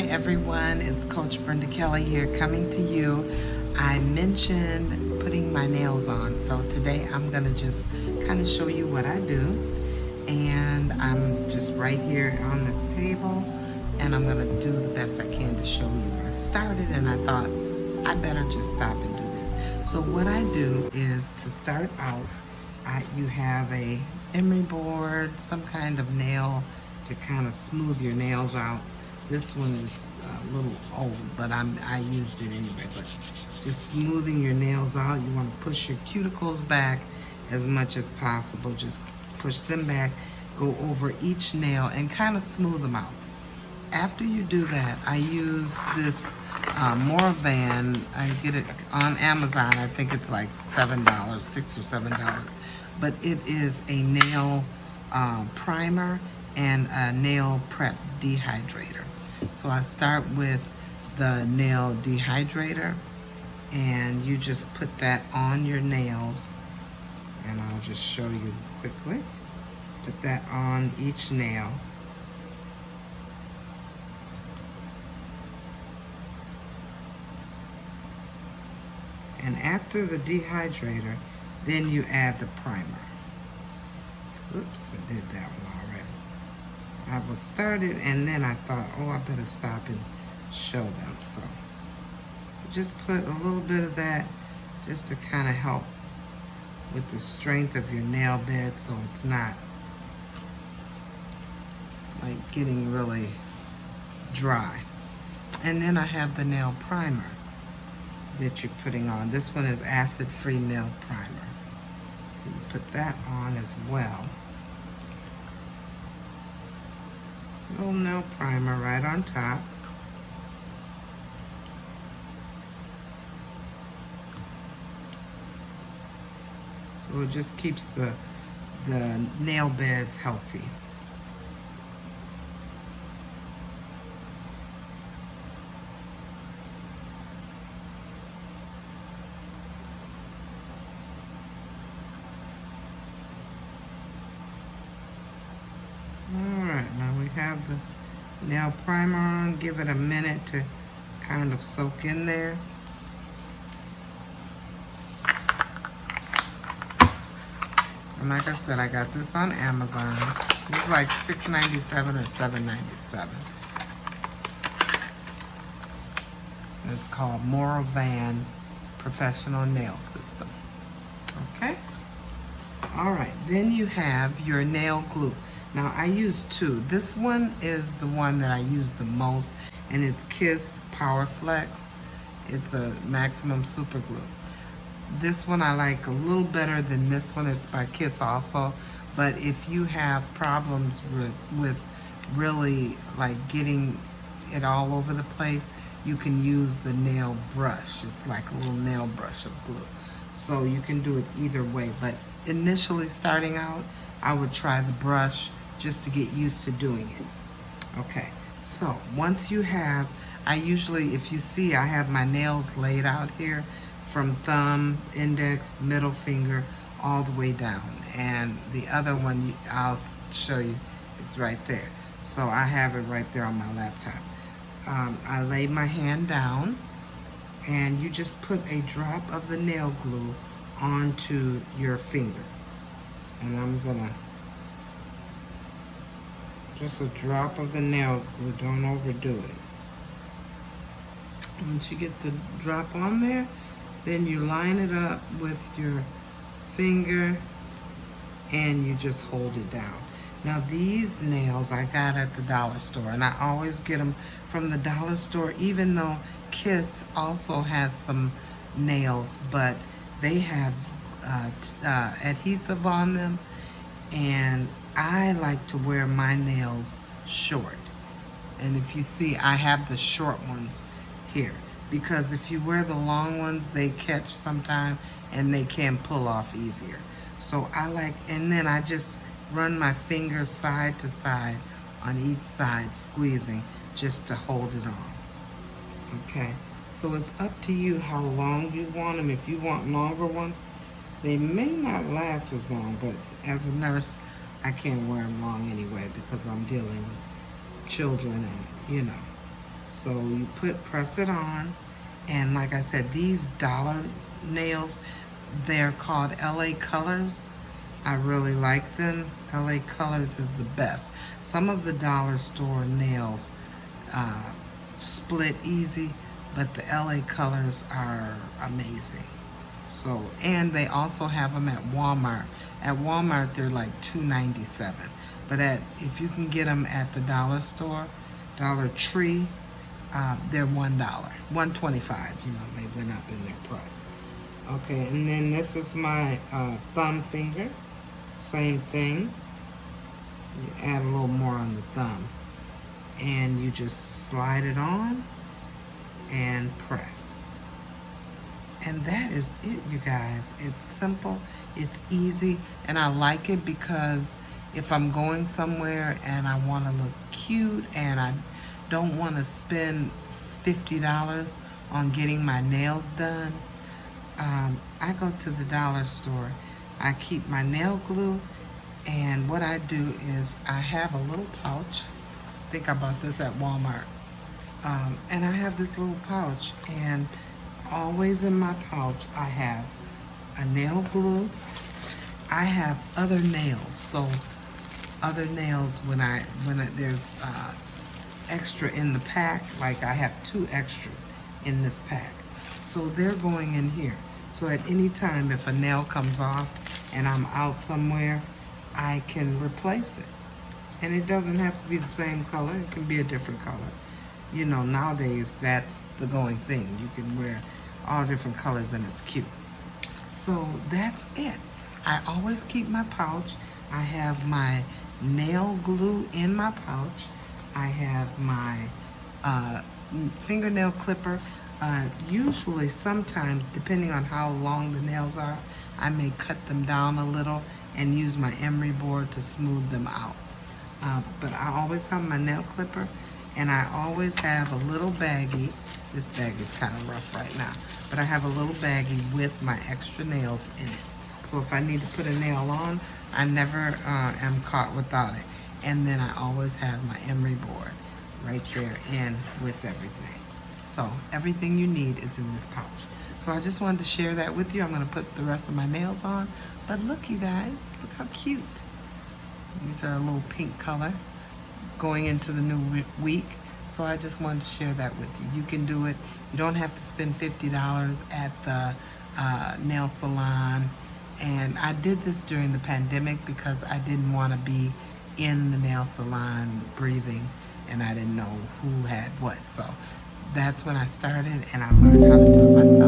Hi everyone, it's Coach Brenda Kelly here coming to you. I mentioned putting my nails on, so today I'm going to just kind of show you what I do. And I'm just right here on this table, and I'm going to do the best I can to show you. I started and I thought I better just stop and do this. So what I do is, to start out, you have a emery board, some kind of nail to kind of smooth your nails out. This one is a little old, but I used it anyway. But just smoothing your nails out, you want to push your cuticles back as much as possible. Just push them back, go over each nail and kind of smooth them out. After you do that, I use this Moravan. I get it on Amazon. I think it's like $7, $6 or $7. But it is a nail primer and a nail prep dehydrator. So I start with the nail dehydrator, and you just put that on your nails, and I'll just show you quickly. Put that on each nail. And after the dehydrator, then you add the primer. Oops, I did that one already. I was started and then I thought, oh, I better stop and show them. So just put a little bit of that just to kind of help with the strength of your nail bed, so it's not like getting really dry. And then I have the nail primer that you're putting on. This one is acid-free nail primer. So you put that on as well. Little nail primer right on top. So it just keeps the nail beds healthy. Alright, now we have the nail primer on. Give it a minute to kind of soak in there. And like I said, I got this on Amazon. It's like $6.97 or $7.97. It's called Moravan Professional Nail System. Okay? Alright, then you have your nail glue. Now I use two. This one is the one that I use the most, and it's Kiss Power Flex. It's a maximum super glue. This one I like a little better than this one. It's by Kiss also. But if you have problems with really like getting it all over the place, you can use the nail brush. It's like a little nail brush of glue. So you can do it either way. But initially starting out, I would try the brush just to get used to doing it. Okay, so once you have, I usually, if you see, I have my nails laid out here from thumb, index, middle finger, all the way down. And the other one, I'll show you, it's right there. So I have it right there on my laptop. I lay my hand down, and you just put a drop of the nail glue onto your finger. And I'm gonna, just a drop of the nail glue, don't overdo it. Once you get the drop on there, then you line it up with your finger and you just hold it down. Now these nails I got at the dollar store, and I always get them from the dollar store, even though Kiss also has some nails, but they have adhesive on them, and I like to wear my nails short. And if you see, I have the short ones here, because if you wear the long ones, they catch sometime and they can pull off easier. So I like, and then I just run my fingers side to side on each side, squeezing just to hold it on. Okay, so it's up to you how long you want them. If you want longer ones, they may not last as long, but as a nurse, I can't wear them long anyway because I'm dealing with children and, you know. So you press it on, and like I said, these dollar nails, they're called LA Colors. I really like them. LA Colors is the best. Some of the dollar store nails uh, split easy, but the LA Colors are amazing. So, and they also have them at Walmart. At Walmart, they're like $2.97. But if you can get them at the dollar store, Dollar Tree, they're $1, $1.25. You know, they went up in their price. Okay, and then this is my thumb finger. Same thing. You add a little more on the thumb, and you just slide it on and press. And that is it, you guys. It's simple, it's easy, and I like it because if I'm going somewhere and I want to look cute and I don't want to spend $50 on getting my nails done, I go to the dollar store. I keep my nail glue, and what I do is I have a little pouch. I think I bought this at Walmart. And I have this little pouch, and always in my pouch I have a nail glue. I have other nails, so other nails when there's extra in the pack, like I have 2 extras in this pack, so they're going in here. So at any time if a nail comes off and I'm out somewhere, I can replace it. And it doesn't have to be the same color, it can be a different color. You know, nowadays that's the going thing. You can wear all different colors and it's cute. So that's it. I always keep my pouch. I have my nail glue in my pouch. I have my fingernail clipper. Usually, sometimes, depending on how long the nails are, I may cut them down a little and use my emery board to smooth them out. But I always have my nail clipper, and I always have a little baggie. This bag is kind of rough right now, but I have a little baggie with my extra nails in it. So if I need to put a nail on, I never am caught without it. And then I always have my emery board right there in with everything. So everything you need is in this pouch. So I just wanted to share that with you. I'm gonna put the rest of my nails on. But look, you guys, look how cute. These are a little pink color going into the new week. So I just wanted to share that with you. You can do it. You don't have to spend $50 at the nail salon. And I did this during the pandemic because I didn't want to be in the nail salon breathing, and I didn't know who had what. So that's when I started, and I learned how to do it myself.